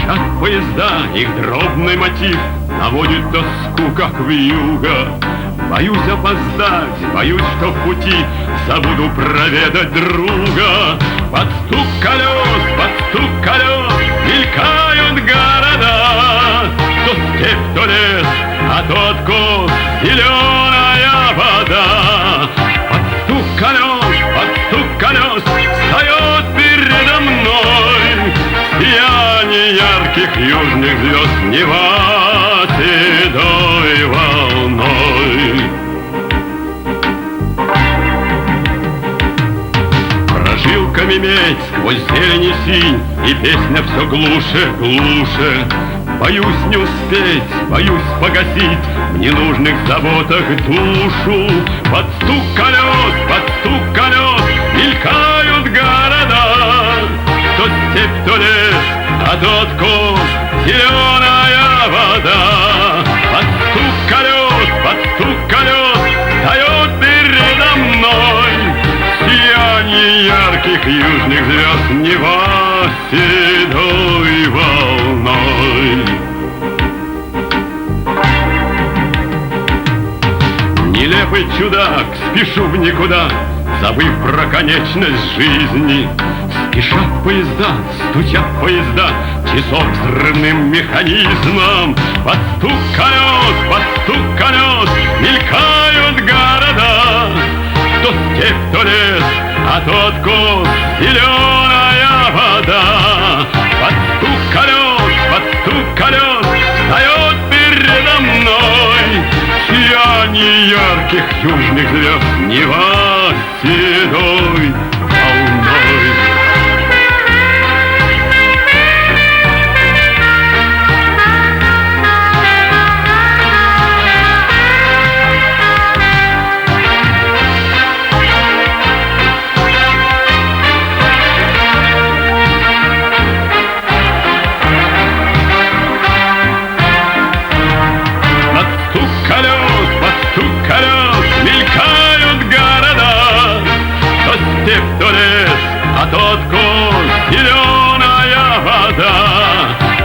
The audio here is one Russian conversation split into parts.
Спешат поезда, их дробный мотив наводит тоску, как вьюга. Боюсь опоздать, боюсь, что в пути забуду проведать друга. Под стук колес мелькают города. То степь, то лес, а то откос, зеленая вода. Под стук колес встает передо мной сияние ярких южных звезд Нева седой волной. Прожилками медь сквозь зелень и синь, и песня все глуше. Боюсь не успеть, боюсь погасить в ненужных заботах душу. Под стук колес мелькают города. То степь, то лес, а то откос, зеленая вода. Под стук колес встает передо мной сияние ярких южных звезд Нева седой волной. Нелепый чудак, спешу в никуда, забыв про конечность жизни. Спешат поезда, стучат поезда, часов взрывным механизмом. Под стук колес мелькают города. То степь, то лес, а то откос, зеленая вода. Под стук колес встает передо мной сияние ярких южных звезд Нева седой волной. Мелькают города. То степь, то лес, а то откос, зеленая вода.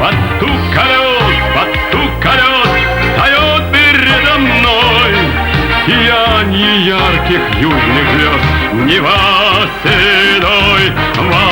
Под стук колес встает передо мной сияние ярких южных звезд Нева седой волной.